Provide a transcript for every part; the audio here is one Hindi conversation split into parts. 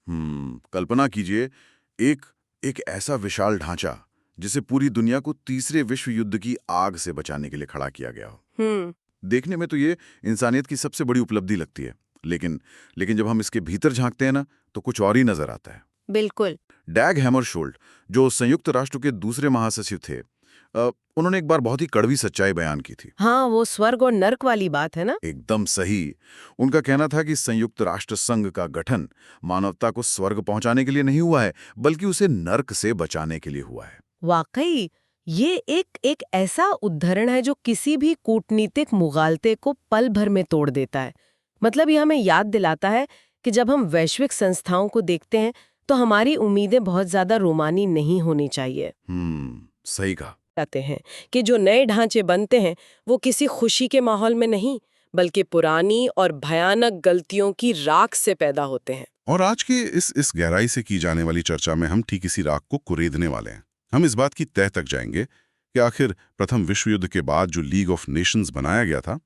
कल्पना कीजिए, एक एक ऐसा विशाल ढांचा जिसे पूरी दुनिया को तीसरे विश्व युद्ध की आग से बचाने के लिए खड़ा किया गया हो। देखने में तो ये इंसानियत की सबसे बड़ी उपलब्धि लगती है, लेकिन लेकिन जब हम इसके भीतर झांकते हैं ना, तो कुछ और ही नजर आता है। बिल्कुल। डैग हैमरशोल्ड, जो संयुक्त राष्ट्र के दूसरे महासचिव थे, उन्होंने एक बार बहुत ही कड़वी सच्चाई बयान की थी। हाँ, वो स्वर्ग और नर्क वाली बात है ना। एकदम सही। उनका कहना था कि संयुक्त राष्ट्र संघ का गठन मानवता को स्वर्ग पहुंचाने के लिए नहीं हुआ है, बल्कि उसे नर्क से बचाने के लिए हुआ है। वाकई ये एक ऐसा उदाहरण है जो किसी भी कूटनीतिक मुगालते को पल भर में तोड़ देता है। मतलब ये हमें याद दिलाता है कि जब हम वैश्विक संस्थाओं को देखते हैं तो हमारी उम्मीदें बहुत ज्यादा रोमानी नहीं होनी चाहिए। सही कहा। कहते हैं कि जो नए ढांचे बनते हैं वो किसी खुशी के माहौल में नहीं, बल्कि पुरानी और भयानक गलतियों की राख से पैदा होते हैं। और आज की इस गहराई से की जाने वाली चर्चा में हम ठीक इसी राख को कुरेदने वाले हैं। हम इस बात की तह तक जाएंगे कि आखिर प्रथम विश्व युद्ध के बाद जो लीग ऑफ नेशंस बनाया गया था,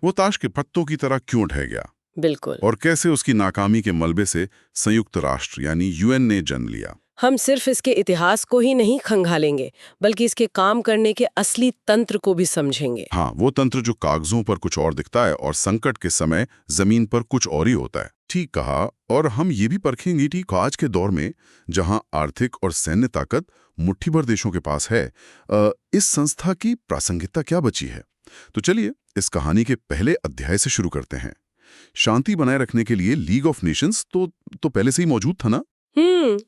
वो ताश के पत्तों की तरह क्यों ढह गया। बिल्कुल। और कैसे उसकी नाकामी के मलबे से संयुक्त राष्ट्र यानी यूएन ने जन्म लिया। हम सिर्फ इसके इतिहास को ही नहीं खंगालेंगे, बल्कि इसके काम करने के असली तंत्र को भी समझेंगे। हाँ, वो तंत्र जो कागजों पर कुछ और दिखता है और संकट के समय जमीन पर कुछ और ही होता है। ठीक कहा। और हम ये भी परखेंगे ठीक आज के दौर में जहां आर्थिक और सैन्य ताकत मुट्ठी भर देशों के पास है, इस संस्था की प्रासंगिकता क्या बची है। तो चलिए इस कहानी के पहले अध्याय से शुरू करते हैं। शांति बनाए रखने के लिए लीग ऑफ नेशंस तो पहले से ही मौजूद था ना।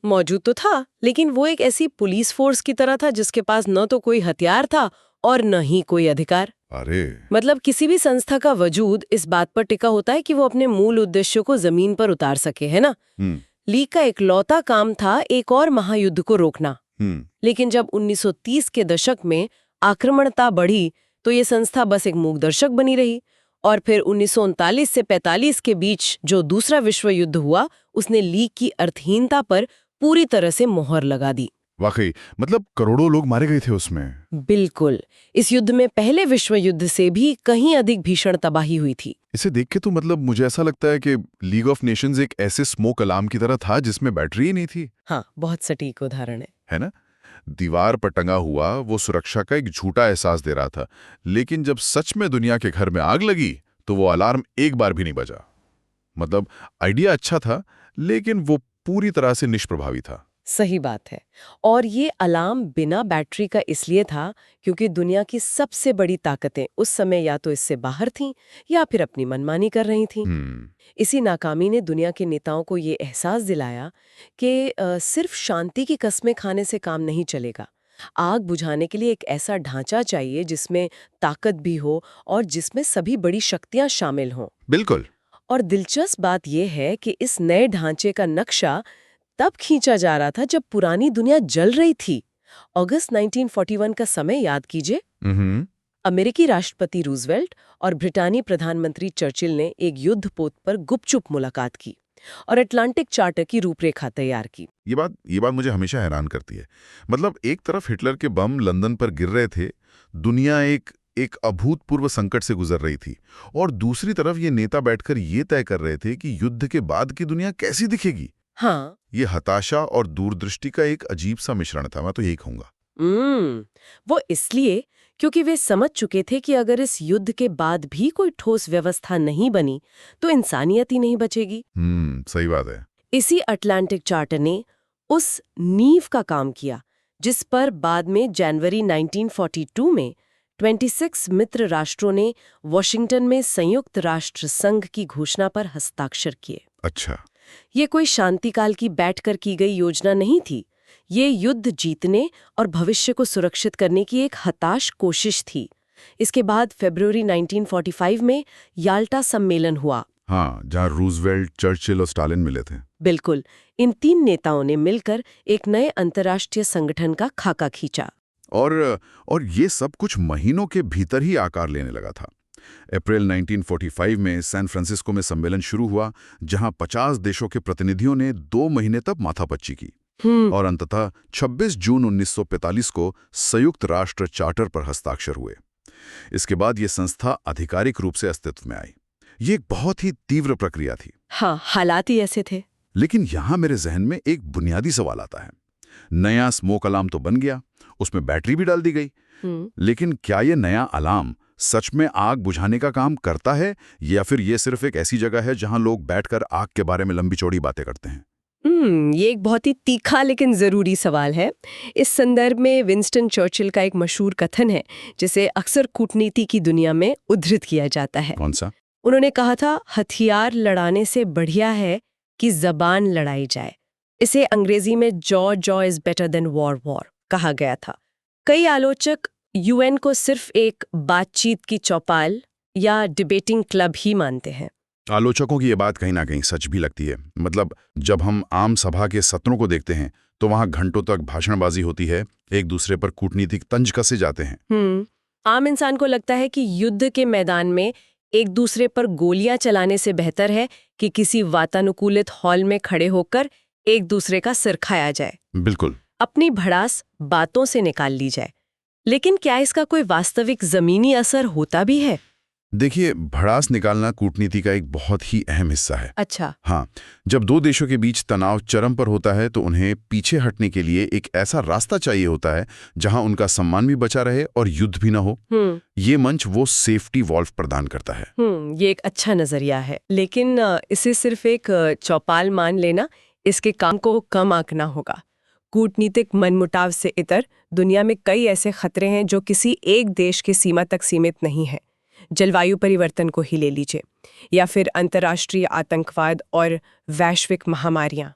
मौजूद तो था, लेकिन वो एक ऐसी पुलिस फोर्स की तरह था जिसके पास न तो कोई हथियार था और न ही कोई अधिकार। अरे मतलब किसी भी संस्था का वजूद इस बात पर टिका होता है कि वो अपने मूल उद्देश्यों को जमीन पर उतार सके, है ना। लीग का इकलौता काम था एक और महायुद्ध को रोकना। लेकिन जब 1930 के दशक में आक्रमणता बढ़ी तो ये संस्था बस एक मूकदर्शक बनी रही। और फिर 1939 से 45 के बीच जो दूसरा विश्व युद्ध हुआ, उसने लीग की अर्थहीनता पर पूरी तरह से मोहर लगा दी। वाकई, मतलब करोड़ों लोग मारे गए थे उसमें। बिल्कुल। इस युद्ध में पहले विश्व युद्ध से भी कहीं अधिक भीषण तबाही हुई थी। इसे देख के तो मतलब मुझे ऐसा लगता है कि लीग ऑफ नेशंस एक ऐसे स्मोक अलार्म की तरह था जिसमें बैटरी ही नहीं थी। हाँ, बहुत सटीक उदाहरण है ना। दीवार पर टंगा हुआ वो सुरक्षा का एक झूठा एहसास दे रहा था, लेकिन जब सच में दुनिया के घर में आग लगी तो वो अलार्म एक बार भी नहीं बजा। मतलब आइडिया अच्छा था, लेकिन वो पूरी तरह से निष्प्रभावी था। सही बात है। और ये अलार्म बिना बैटरी का इसलिए था क्योंकि दुनिया की सबसे बड़ी ताकतें उस समय या तो इससे बाहर थीं या फिर अपनी मनमानी कर रही थीं। इसी नाकामी ने दुनिया के नेताओं को ये एहसास दिलाया कि सिर्फ शांति की कस्में खाने से काम नहीं चलेगा। आग बुझाने के लिए एक ऐसा ढांचा चाहिए जिसमें ताकत भी हो और जिसमें सभी बड़ी शक्तियां शामिल हों। बिल्कुल। और दिलचस्प बात यह है कि इस नए ढांचे का नक्शा तब खींचा जा रहा था जब पुरानी दुनिया जल रही थी। अगस्त 1941 का समय याद कीजिए। अमेरिकी राष्ट्रपति रूजवेल्ट और ब्रिटानी प्रधानमंत्री चर्चिल ने एक युद्ध पोत पर गुपचुप मुलाकात की और अटलांटिक चार्टर की रूपरेखा तैयार की। ये बात मुझे हमेशा हैरान करती है। मतलब एक तरफ हिटलर के बम लंदन पर गिर रहे थे, दुनिया एक अभूतपूर्व संकट से गुजर रही थी, और दूसरी तरफ ये नेता बैठकर ये तय कर रहे थे कि युद्ध के बाद की दुनिया कैसी दिखेगी। हाँ, ये हताशा और दूरदृष्टि का एक अजीब सा मिश्रण था, मैं तो यही कहूंगा। वो इसलिए क्योंकि वे समझ चुके थे कि अगर इस युद्ध के बाद भी कोई ठोस व्यवस्था नहीं बनी तो इंसानियत ही नहीं बचेगी। सही बात है। इसी अटलांटिक चार्टर ने उस नींव का काम किया जिस पर बाद में जनवरी 1942 में 26 मित्र राष्ट्रों ने वॉशिंगटन में संयुक्त राष्ट्र संघ की घोषणा पर हस्ताक्षर किए। अच्छा। ये कोई शांतिकाल की बैठकर की गई योजना नहीं थी। ये युद्ध जीतने और भविष्य को सुरक्षित करने की एक हताश कोशिश थी। इसके बाद फरवरी 1945 में याल्टा सम्मेलन हुआ। हाँ, जहाँ रूजवेल्ट, चर्चिल और स्टालिन मिले थे। बिल्कुल। इन तीन नेताओं ने मिलकर एक नए अंतर्राष्ट्रीय संगठन का खाका खींचा। और ये सब कुछ महीनों के भीतर ही आकार लेने लगा था। अप्रैल 1945 में सैन फ्रांसिस्को में सम्मेलन शुरू हुआ, जहां 50 देशों के प्रतिनिधियों ने 2 महीने तक माथापच्ची की। और अंततः 26 जून 1945 को संयुक्त राष्ट्र चार्टर पर हस्ताक्षर हुए। इसके बाद ये संस्था आधिकारिक रूप से अस्तित्व में आई। ये एक बहुत ही तीव्र प्रक्रिया थी। हाँ, हालात ही ऐसे थे। लेकिन यहां मेरे जहन में एक बुनियादी सवाल आता है। नया स्मोक अलार्म तो बन गया, उसमें बैटरी भी डाल दी गई, लेकिन क्या ये नया अलार्म सच में आग बुझाने का काम करता है, या फिर ये सिर्फ एक ऐसी जगह है जहां लोग बैठकर आग के बारे में लंबी चौड़ी बातें करते हैं? ये एक बहुत ही तीखा लेकिन जरूरी सवाल है। इस संदर्भ में विंस्टन चर्चिल का एक मशहूर कथन है जिसे अक्सर कूटनीति की दुनिया में उद्धृत किया जाता है। कौन सा? उन्होंने कहा था, हथियार लड़ाने से बढ़िया है कि जबान लड़ाई जाए। इसे अंग्रेजी में jaw is better than war कहा गया था। कई आलोचक यूएन को सिर्फ एक बातचीत की चौपाल या डिबेटिंग क्लब ही मानते हैं। आलोचकों की ये बात कहीं ना कहीं सच भी लगती है। मतलब जब हम आम सभा के सत्रों को देखते हैं तो वहां घंटों तक भाषणबाजी होती है, एक दूसरे पर कूटनीतिक तंज कसे जाते हैं। आम इंसान को लगता है कि युद्ध के मैदान में एक दूसरे पर गोलियां चलाने से बेहतर है कि किसी वातानुकूलित हॉल में खड़े होकर एक दूसरे का सिर खाया जाए। बिल्कुल। अपनी भड़ास बातों से निकाल ली जाए। लेकिन क्या इसका कोई वास्तविक जमीनी असर होता भी है? देखिए, भड़ास निकालना कूटनीति का एक बहुत ही अहम हिस्सा है। अच्छा। हाँ, जब दो देशों के बीच तनाव चरम पर होता है तो उन्हें पीछे हटने के लिए एक ऐसा रास्ता चाहिए होता है जहां उनका सम्मान भी बचा रहे और युद्ध भी ना हो। ये मंच वो सेफ्टी वॉल्व प्रदान करता है। ये एक अच्छा नजरिया है, लेकिन इसे सिर्फ एक चौपाल मान लेना इसके काम को कम आंकना होगा। कूटनीतिक मनमुटाव से इतर दुनिया में कई ऐसे खतरे हैं जो किसी एक देश की सीमा तक सीमित नहीं है। जलवायु परिवर्तन को ही ले लीजिए, या फिर अंतर्राष्ट्रीय आतंकवाद और वैश्विक महामारियां।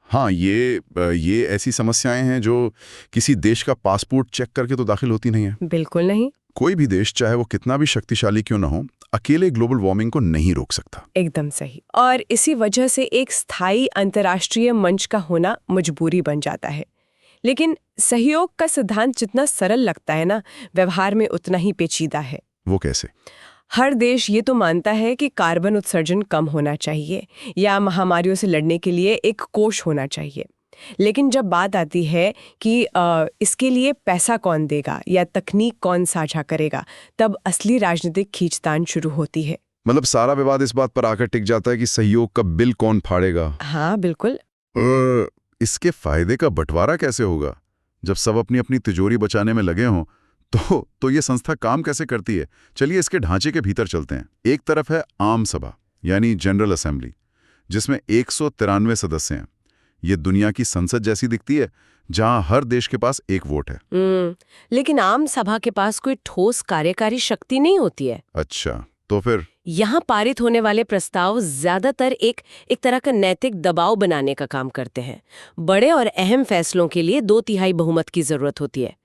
हाँ, ये ऐसी समस्याएं हैं जो किसी देश का पासपोर्ट चेक करके तो दाखिल होती नहीं है। बिल्कुल नहीं। कोई भी देश, चाहे वो कितना भी शक्तिशाली क्यों ना हो, अकेले ग्लोबल वार्मिंग को नहीं रोक सकता। एकदम सही। और इसी वजह से एक स्थायी अंतर्राष्ट्रीय मंच का होना मजबूरी बन जाता है। लेकिन सहयोग का सिद्धांत जितना सरल लगता है ना, व्यवहार में उतना ही पेचीदा है। वो कैसे? हर देश ये तो मानता है कि कार्बन उत्सर्जन कम होना चाहिए या महामारियों से लड़ने के लिए एक कोष होना चाहिए। लेकिन जब बात आती है कि इसके लिए पैसा कौन देगा या तकनीक कौन साझा करेगा, तब असली राजनीतिक खींचतान शुरू होती है। मतलब सारा विवाद इस बात पर आकर टिक जाता है कि सहयोग का बिल कौन फाड़ेगा। हाँ, बिल्कुल। इसके फायदे का बंटवारा कैसे होगा? जब सब अपनी अपनी तिजोरी बचाने में लगे हों तो ये संस्था काम कैसे करती है? चलिए इसके ढांचे के भीतर चलते हैं। एक तरफ है आम सभा यानी जनरल असेंबली, जिसमें 193 सदस्य हैं। ये दुनिया की संसद जैसी दिखती है, जहां हर देश के पास एक वोट है। लेकिन आम सभा के पास कोई ठोस कार्यकारी शक्ति नहीं होती है। अच्छा, तो फिर यहाँ पारित होने वाले प्रस्ताव ज्यादातर एक तरह का नैतिक दबाव बनाने का काम करते हैं। बड़े और अहम फैसलों के लिए 2/3 बहुमत की जरूरत होती है।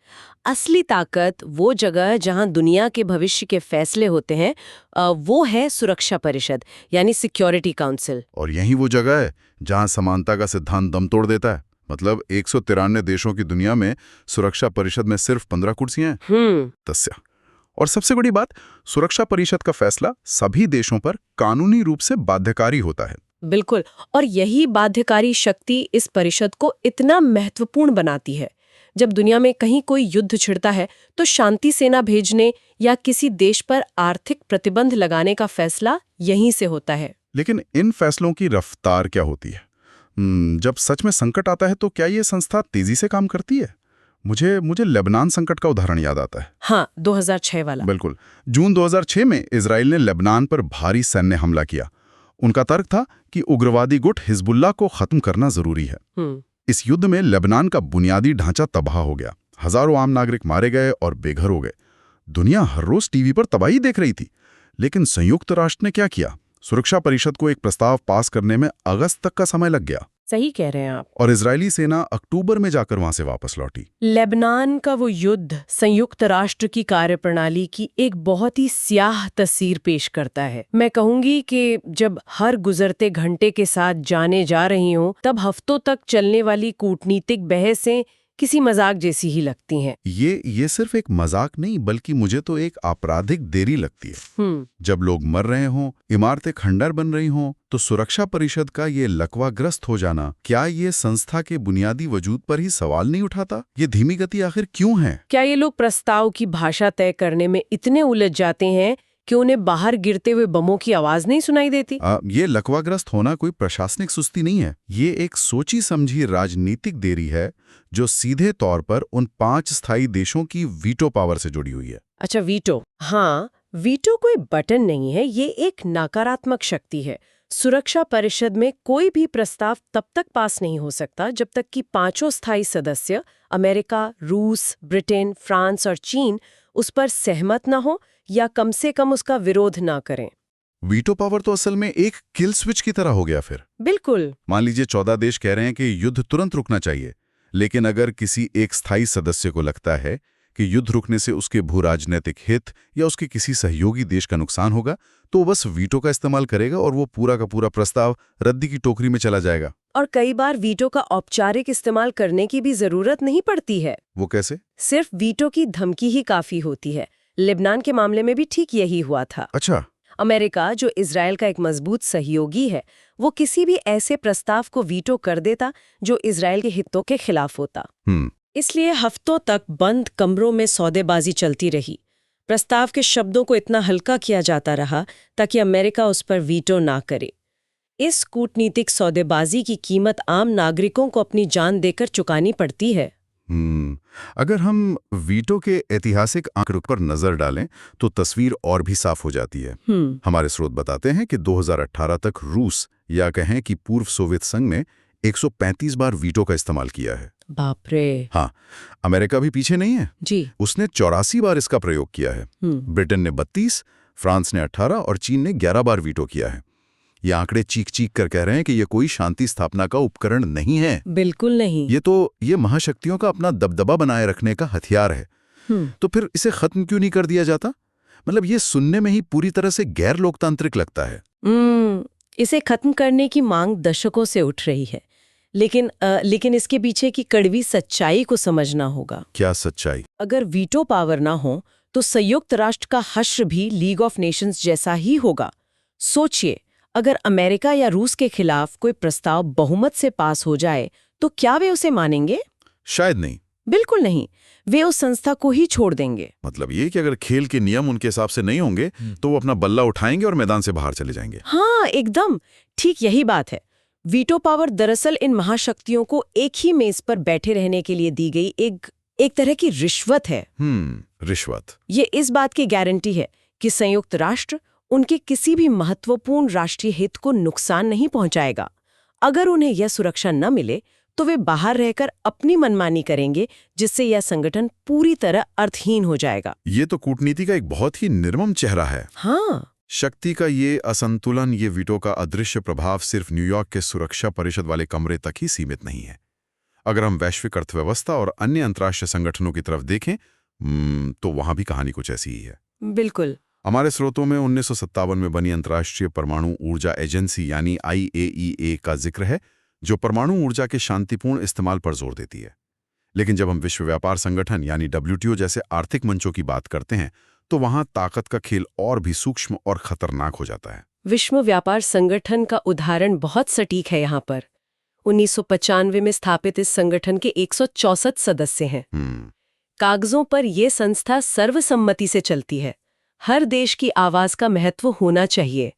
असली ताकत वो जगह जहां दुनिया के भविष्य के फैसले होते हैं, वो है सुरक्षा परिषद यानी सिक्योरिटी काउंसिल। और यही वो जगह है जहां समानता का सिद्धांत दम तोड़ देता है। मतलब 193 देशों की दुनिया में सुरक्षा परिषद में सिर्फ 15 कुर्सियां हैं। तस्या। और सबसे बड़ी बात, सुरक्षा परिषद का फैसला सभी देशों पर कानूनी रूप से बाध्यकारी होता है। बिल्कुल। और यही बाध्यकारी शक्ति इस परिषद को इतना महत्वपूर्ण बनाती है। जब दुनिया में कहीं कोई युद्ध छिड़ता है तो शांति सेना भेजने या किसी देश पर आर्थिक प्रतिबंध लगाने का फैसला यहीं से होता है। लेकिन इन फैसलों की रफ्तार क्या होती है? जब सच में संकट आता है तो क्या ये संस्था तेजी से काम करती है? मुझे लेबनान संकट का उदाहरण याद आता है। हाँ, 2006 वाला। बिल्कुल। जून 2006 में इजराइल ने लेबनान पर भारी सैन्य हमला किया। उनका तर्क था कि उग्रवादी गुट हिजबुल्लाह को खत्म करना जरूरी है। इस युद्ध में लेबनान का बुनियादी ढांचा तबाह हो गया, हजारों आम नागरिक मारे गए और बेघर हो गए। दुनिया हर रोज टीवी पर तबाही देख रही थी। लेकिन संयुक्त राष्ट्र ने क्या किया? सुरक्षा परिषद को एक प्रस्ताव पास करने में अगस्त तक का समय लग गया। सही कह रहे हैं आप। और इजरायली सेना अक्टूबर में जाकर वहां से वापस लौटी। लेबनान का वो युद्ध संयुक्त राष्ट्र की कार्यप्रणाली की एक बहुत ही स्याह तस्वीर पेश करता है। मैं कहूंगी कि जब हर गुजरते घंटे के साथ जाने जा रही हूं, तब हफ्तों तक चलने वाली कूटनीतिक बहसें किसी मजाक जैसी ही लगती हैं। ये सिर्फ एक मजाक नहीं, बल्कि मुझे तो एक आपराधिक देरी लगती है। जब लोग मर रहे हों, इमारतें खंडर बन रही हों, तो सुरक्षा परिषद का ये लकवाग्रस्त हो जाना, क्या ये संस्था के बुनियादी वजूद पर ही सवाल नहीं उठाता? ये धीमी गति आखिर क्यों है? क्या ये लोग प्रस्ताव की भाषा तय करने में इतने उलझ जाते हैं कि उन्हें बाहर गिरते हुए बमों की आवाज नहीं सुनाई देती? ये लकवाग्रस्त होना कोई प्रशासनिक सुस्ती नहीं है। ये एक सोची समझी राजनीतिक देरी है जो सीधे तौर पर उन 5 स्थायी देशों की वीटो पावर से जुड़ी हुई है। अच्छा, वीटो। हाँ, वीटो कोई बटन नहीं है, ये एक नकारात्मक शक्ति है। सुरक्षा परिषद में कोई भी प्रस्ताव तब तक पास नहीं हो सकता जब तक कि 5 स्थायी सदस्य अमेरिका, रूस, ब्रिटेन, फ्रांस और चीन उस पर सहमत न हो या कम से कम उसका विरोध ना करें। वीटो पावर तो असल में एक किल स्विच की तरह हो गया फिर। बिल्कुल। मान लीजिए 14 देश कह रहे हैं कि युद्ध तुरंत रुकना चाहिए, लेकिन अगर किसी एक स्थायी सदस्य को लगता है कि युद्ध रुकने से उसके भू-राजनीतिक हित या उसके किसी सहयोगी देश का नुकसान होगा, तो वो बस वीटो का इस्तेमाल करेगा और वो पूरा का पूरा प्रस्ताव रद्दी की टोकरी में चला जाएगा। और कई बार वीटो का औपचारिक इस्तेमाल करने की भी जरूरत नहीं पड़ती है। वो कैसे? सिर्फ वीटो की धमकी ही काफी होती है। लेबनान के मामले में भी ठीक यही हुआ था। अच्छा। अमेरिका, जो इजरायल का एक मजबूत सहयोगी है, वो किसी भी ऐसे प्रस्ताव को वीटो कर देता जो इजरायल के हितों के खिलाफ होता। इसलिए हफ्तों तक बंद कमरों में सौदेबाजी चलती रही। प्रस्ताव के शब्दों को इतना हल्का किया जाता रहा ताकि अमेरिका उस पर वीटो ना करे। इस कूटनीतिक सौदेबाजी की कीमत आम नागरिकों को अपनी जान देकर चुकानी पड़ती है। अगर हम वीटो के ऐतिहासिक आंकड़ों पर नजर डालें तो तस्वीर और भी साफ हो जाती है। हमारे स्रोत बताते हैं कि 2018 तक रूस या कहें कि पूर्व सोवियत संघ ने 135 बार वीटो का इस्तेमाल किया है। बाप रे। हाँ, अमेरिका भी पीछे नहीं है जी। उसने 84 बार इसका प्रयोग किया है। ब्रिटेन ने 32, फ्रांस ने 18 और चीन ने 11 बार वीटो किया है। ये आंकड़े चीख कर कह रहे हैं कि ये कोई शांति स्थापना का उपकरण नहीं है। बिल्कुल नहीं। ये महाशक्तियों का अपना दबदबा बनाए रखने का हथियार है। तो फिर इसे खत्म क्यों नहीं कर दिया जाता? मतलब ये सुनने में ही पूरी तरह से गैर लोकतांत्रिक लगता है। इसे खत्म करने की मांग दशकों से उठ रही है, लेकिन इसके पीछे की कड़वी सच्चाई को समझना होगा। क्या सच्चाई? अगर वीटो पावर ना हो तो संयुक्त राष्ट्र का हश्र भी लीग ऑफ नेशंस जैसा ही होगा। सोचिए, अगर अमेरिका या रूस के खिलाफ कोई प्रस्ताव बहुमत से पास हो जाए तो क्या वे उसे मानेंगे? शायद नहीं। बिल्कुल नहीं। वे उस संस्था को ही छोड़ देंगे। मतलब ये कि अगर खेल के नियम उनके हिसाब से नहीं होंगे तो वो अपना बल्ला उठाएंगे और मैदान से बाहर चले जाएंगे। हाँ, एकदम ठीक यही बात है। वीटो पावर दरअसल इन महाशक्तियों को एक ही मेज पर बैठे रहने के लिए दी गई एक तरह की रिश्वत है। रिश्वत। ये इस बात की गारंटी है कि संयुक्त राष्ट्र उनके किसी भी महत्वपूर्ण राष्ट्रीय हित को नुकसान नहीं पहुंचाएगा। अगर उन्हें यह सुरक्षा न मिले तो वे बाहर रहकर अपनी मनमानी करेंगे, जिससे यह संगठन पूरी तरह अर्थहीन हो जाएगा। ये तो कूटनीति का एक बहुत ही निर्मम चेहरा है। हाँ। शक्ति का ये असंतुलन, ये वीटो का अदृश्य प्रभाव सिर्फ न्यूयॉर्क के सुरक्षा परिषद वाले कमरे तक ही सीमित नहीं है। अगर हम वैश्विक अर्थव्यवस्था और अन्य अंतर्राष्ट्रीय संगठनों की तरफ देखें तो वहां भी कहानी कुछ ऐसी ही है। बिल्कुल। हमारे स्रोतों में 1957 में बनी अंतर्राष्ट्रीय परमाणु ऊर्जा एजेंसी यानी IAEA का जिक्र है, जो परमाणु ऊर्जा के शांतिपूर्ण इस्तेमाल पर जोर देती है। लेकिन जब हम विश्व व्यापार संगठन यानी WTO जैसे आर्थिक मंचों की बात करते हैं तो वहां ताकत का खेल और भी सूक्ष्म और खतरनाक हो जाता है। विश्व व्यापार संगठन का उदाहरण बहुत सटीक है यहाँ पर। 1995 में स्थापित इस संगठन के 164 सदस्य हैं। कागजों पर यह संस्था सर्वसम्मति से चलती है। हर देश की आवाज का महत्व होना चाहिए,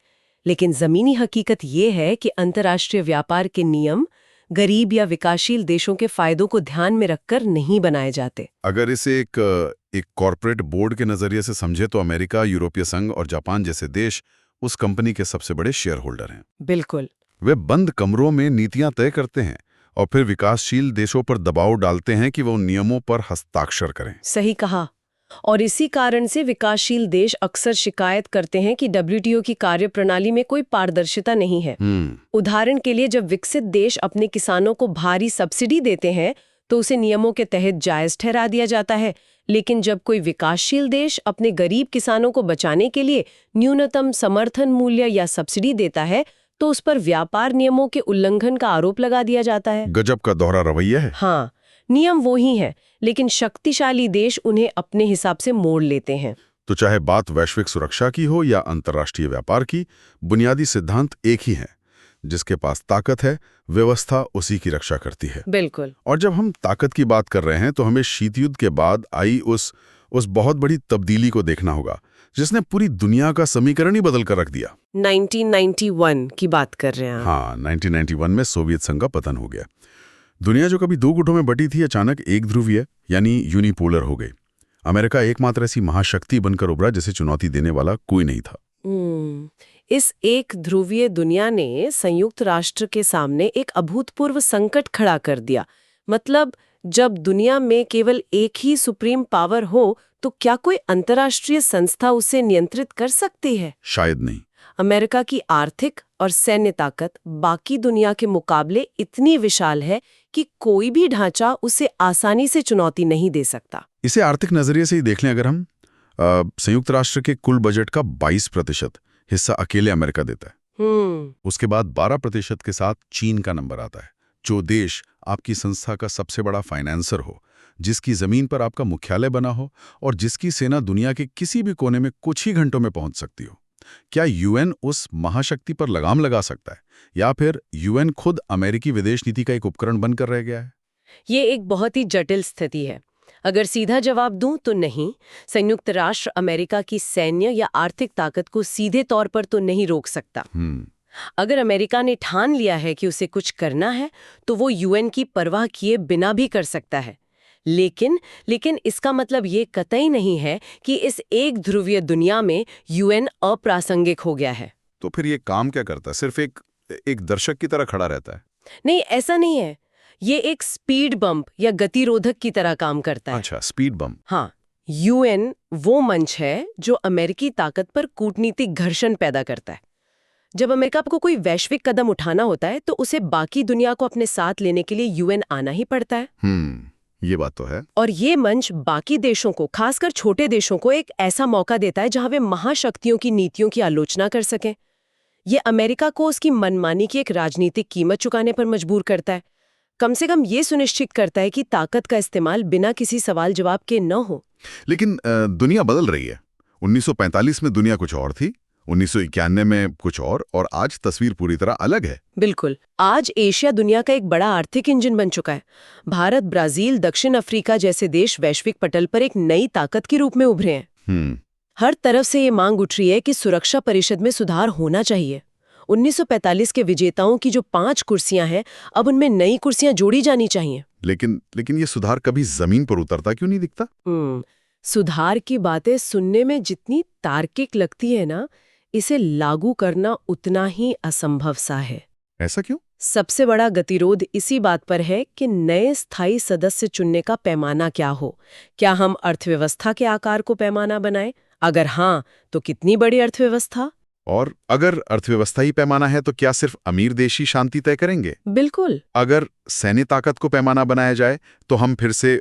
लेकिन जमीनी हकीकत ये है कि अंतर्राष्ट्रीय व्यापार के नियम गरीब या विकासशील देशों के फायदों को ध्यान में रखकर नहीं बनाए जाते। अगर इसे एक कॉर्पोरेट बोर्ड के नजरिए से समझे तो अमेरिका, यूरोपीय संघ और जापान जैसे देश उस कंपनी के सबसे बड़े शेयर होल्डर हैं। बिल्कुल। वे बंद कमरों में नीतियां तय करते हैं और फिर विकासशील देशों पर दबाव डालते हैं कि वो उन नियमों पर हस्ताक्षर करें। सही कहा। और इसी कारण से विकासशील देश अक्सर शिकायत करते हैं कि WTO की कार्यप्रणाली में कोई पारदर्शिता नहीं है। उदाहरण के लिए, जब विकसित देश अपने किसानों को भारी सब्सिडी देते हैं तो उसे नियमों के तहत जायज ठहरा दिया जाता है, लेकिन जब कोई विकासशील देश अपने गरीब किसानों को बचाने के लिए न्यूनतम समर्थन मूल्य या सब्सिडी देता है तो उस पर व्यापार नियमों के उल्लंघन का आरोप लगा दिया जाता है। गजब का दोहरा रवैया है। हाँ, नियम वो ही है, लेकिन शक्तिशाली देश उन्हें अपने हिसाब से मोड़ लेते हैं। तो चाहे बात वैश्विक सुरक्षा की हो या अंतर्राष्ट्रीय व्यापार की, बुनियादी सिद्धांत एक ही है। जिसके पास ताकत है, व्यवस्था उसी की रक्षा करती है। बिल्कुल। और जब हम ताकत की बात कर रहे हैं तो हमें शीत युद्ध के बाद आई उस बहुत बड़ी तब्दीली को देखना होगा, जिसने पूरी दुनिया का समीकरण ही बदल कर रख दिया। 1991 की बात कर रहे हैं आप। हाँ, 1991 में सोवियत संघ का पतन हो गया। दुनिया जो कभी दो गुटों में बटी थी, अचानक एक ध्रुवीय यानी यूनिपोलर हो गई। अमेरिका एकमात्र ऐसी महाशक्ति बनकर उभरा जिसे चुनौती देने वाला कोई नहीं था। इस एक ध्रुवीय दुनिया ने संयुक्त राष्ट्र के सामने एक अभूतपूर्व संकट खड़ा कर दिया। मतलब जब दुनिया में केवल एक ही सुप्रीम पावर हो तो क्या कोई अंतर्राष्ट्रीय संस्था उसे नियंत्रित कर सकती है? शायद नहीं। अमेरिका की आर्थिक और सैन्य ताकत बाकी दुनिया के मुकाबले इतनी विशाल है कि कोई भी ढांचा उसे आसानी से चुनौती नहीं दे सकता। इसे आर्थिक नजरिए से ही देख लें अगर हम, संयुक्त राष्ट्र के कुल बजट का 22% हिस्सा अकेले अमेरिका देता है। उसके बाद 12% के साथ चीन का नंबर आता है। जो देश आपकी संस्था का सबसे बड़ा फाइनेंसर हो, जिसकी जमीन पर आपका मुख्यालय बना हो और जिसकी सेना दुनिया के किसी भी कोने में कुछ ही घंटों में पहुंच सकती हो। क्या यूएन उस महाशक्ति पर लगाम लगा सकता है, या फिर यूएन खुद अमेरिकी विदेश नीति का एक उपकरण बनकर रह गया है? ये एक बहुत ही जटिल स्थिति है। अगर सीधा जवाब दूं तो नहीं, संयुक्त राष्ट्र अमेरिका की सैन्य या आर्थिक ताकत को सीधे तौर पर तो नहीं रोक सकता। अगर अमेरिका ने ठान लिया है कि उसे कुछ करना है तो वो यूएन की परवाह किए बिना भी कर सकता है। लेकिन इसका मतलब ये कतई नहीं है कि इस एक ध्रुवीय दुनिया में यूएन अप्रासंगिक हो गया है। तो फिर ये काम क्या करता है? सिर्फ एक दर्शक की तरह खड़ा रहता है? नहीं, ऐसा नहीं है। ये एक स्पीड बम्प या गतिरोधक की तरह काम करता है। अच्छा, स्पीड बम्प। हाँ, यूएन वो मंच है जो अमेरिकी ताकत पर कूटनीतिक घर्षण पैदा करता है। जब अमेरिका को कोई वैश्विक कदम उठाना होता है तो उसे बाकी दुनिया को अपने साथ लेने के लिए यूएन आना ही पड़ता है। ये बात तो है। और ये मंच बाकी देशों को, खासकर छोटे देशों को, एक ऐसा मौका देता है जहां वे महाशक्तियों की नीतियों की आलोचना कर सकें। ये अमेरिका को उसकी मनमानी की एक राजनीतिक कीमत चुकाने पर मजबूर करता है। कम से कम ये सुनिश्चित करता है कि ताकत का इस्तेमाल बिना किसी सवाल जवाब के न हो। लेकिन दुनिया बदल रही है। 1945 में दुनिया कुछ और थी, 1991 में कुछ और आज तस्वीर पूरी तरह अलग है। बिल्कुल। आज एशिया दुनिया का एक बड़ा आर्थिक इंजन बन चुका है। भारत, ब्राजील, दक्षिण अफ्रीका जैसे देश वैश्विक पटल पर एक नई ताकत के रूप में उभरे हैं। हर तरफ से ये मांग उठ रही है कि सुरक्षा परिषद में सुधार होना चाहिए। 1945 के विजेताओं की जो 5 कुर्सियां हैं, अब उनमें नई कुर्सियां जोड़ी जानी चाहिए। लेकिन ये सुधार कभी जमीन पर उतरता क्यों नहीं दिखता? सुधार की बातें सुनने में जितनी तार्किक लगती है ना, इसे लागू करना उतना ही असंभव सा है। ऐसा क्यों? सबसे बड़ा गतिरोध इसी बात पर है कि नए स्थायी सदस्य चुनने का पैमाना क्या हो। क्या हम अर्थव्यवस्था के आकार को पैमाना बनाएं? अगर हाँ, तो कितनी बड़ी अर्थव्यवस्था? और अगर अर्थव्यवस्था ही पैमाना है तो क्या सिर्फ अमीर देश ही शांति तय करेंगे? बिल्कुल। अगर सैन्य ताकत को पैमाना बनाया जाए तो हम फिर से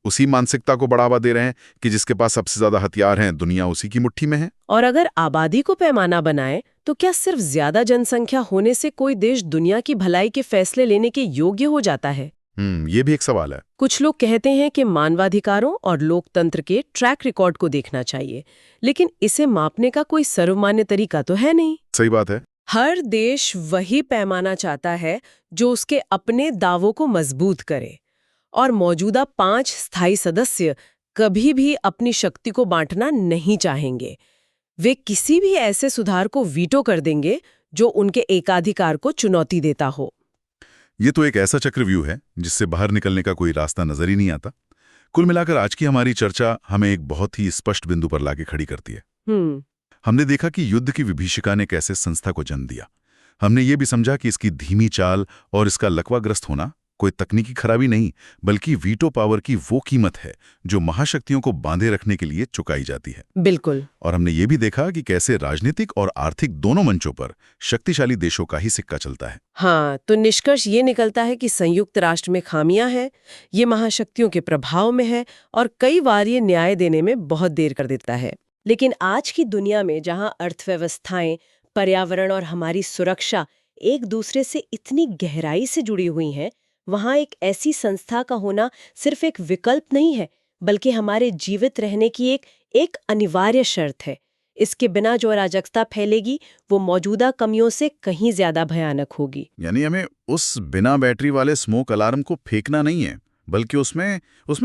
उसी मानसिकता को बढ़ावा दे रहे हैं कि जिसके पास सबसे ज्यादा हथियार हैं, दुनिया उसी की मुट्ठी में है। और अगर आबादी को पैमाना बनाए तो क्या सिर्फ ज्यादा जनसंख्या होने से कोई देश दुनिया की भलाई के फैसले लेने के योग्य हो जाता है? ये भी एक सवाल है। कुछ लोग कहते हैं कि मानवाधिकारों और लोकतंत्र के ट्रैक रिकॉर्ड को देखना चाहिए, लेकिन इसे मापने का कोई सर्वमान्य तरीका तो है नहीं। सही बात है। हर देश वही पैमाना चाहता है जो उसके अपने दावों को मजबूत करे, और मौजूदा 5 स्थायी सदस्य कभी भी अपनी शक्ति को बांटना नहीं चाहेंगे। वे किसी भी ऐसे सुधार को वीटो कर देंगे जो उनके एकाधिकार को चुनौती देता हो। ये तो एक ऐसा चक्रव्यूह है जिससे बाहर निकलने का कोई रास्ता नजर ही नहीं आता। कुल मिलाकर आज की हमारी चर्चा हमें एक बहुत ही स्पष्ट बिंदु पर लाके खड़ी करती है। हमने देखा कि युद्ध की विभीषिका ने कैसे संस्था को जन्म दिया। हमने ये भी समझा कि इसकी धीमी चाल और इसका लकवाग्रस्त होना कोई तकनीकी खराबी नहीं, बल्कि वीटो पावर की वो कीमत है जो महाशक्तियों को बांधे रखने के लिए चुकाई जाती है। बिल्कुल। और हमने ये भी देखा कि कैसे राजनीतिक और आर्थिक दोनों मंचों पर शक्तिशाली देशों का ही सिक्का चलता है। हाँ, तो निष्कर्ष ये निकलता है कि संयुक्त राष्ट्र में खामियां हैं, ये महाशक्तियों के प्रभाव में है और कई बार ये न्याय देने में बहुत देर कर देता है। लेकिन आज की दुनिया में जहां अर्थव्यवस्थाएं, पर्यावरण और हमारी सुरक्षा एक दूसरे से इतनी गहराई से जुड़ी हुई हैं, वहां एक ऐसी संस्था का होना सिर्फ एक विकल्प नहीं है, बल्कि हमारे जीवित रहने की एक अनिवार्य शर्त है। इसके बिना जो अराजकता फैलेगी वो मौजूदा कमियों से कहीं ज्यादा भयानक होगी। यानी हमें उस बिना बैटरी वाले स्मोक अलार्म को फेंकना नहीं है, बल्कि उसमें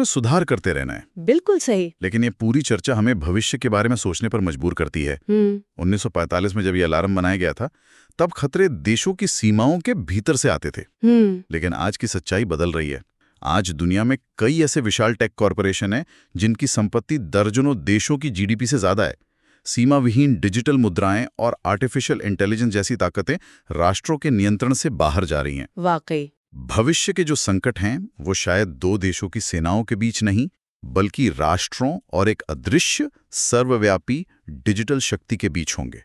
सुधार करते रहना है। बिल्कुल सही। लेकिन ये पूरी चर्चा हमें भविष्य के बारे में सोचने पर मजबूर करती है। 1945 में जब ये अलार्म बनाया गया था, तब खतरे देशों की सीमाओं के भीतर से आते थे। लेकिन आज की सच्चाई बदल रही है। आज दुनिया में कई ऐसे विशाल टेक कॉरपोरेशन हैं जिनकी संपत्ति दर्जनों देशों की जीडीपी से ज्यादा है। सीमा विहीन डिजिटल मुद्राएं और आर्टिफिशियल इंटेलिजेंस जैसी ताकतें राष्ट्रों के नियंत्रण से बाहर जा रही हैं। वाकई। भविष्य के जो संकट हैं वो शायद दो देशों की सेनाओं के बीच नहीं, बल्कि राष्ट्रों और एक अदृश्य सर्वव्यापी डिजिटल शक्ति के बीच होंगे।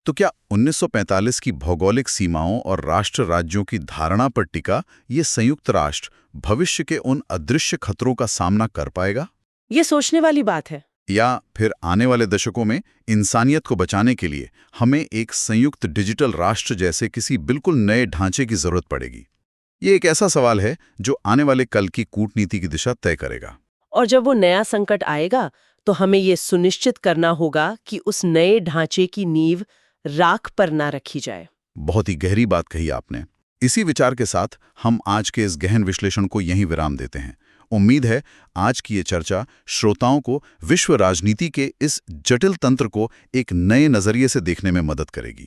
तो क्या 1945 की भौगोलिक सीमाओं और राष्ट्र राज्यों की धारणा पर टिका ये संयुक्त राष्ट्र भविष्य के उन अदृश्य खतरों का सामना कर पाएगा? ये सोचने वाली बात है। या फिर आने वाले दशकों में इंसानियत को बचाने के लिए हमें एक संयुक्त डिजिटल राष्ट्र जैसे किसी बिल्कुल नए ढांचे की जरूरत पड़ेगी? ये एक ऐसा सवाल है जो आने वाले कल की कूटनीति की दिशा तय करेगा। और जब वो नया संकट आएगा तो हमें ये सुनिश्चित करना होगा कि उस नए ढांचे की नींव राख पर ना रखी जाए। बहुत ही गहरी बात कही आपने। इसी विचार के साथ हम आज के इस गहन विश्लेषण को यहीं विराम देते हैं। उम्मीद है आज की ये चर्चा श्रोताओं को विश्व राजनीति के इस जटिल तंत्र को एक नए नजरिए से देखने में मदद करेगी।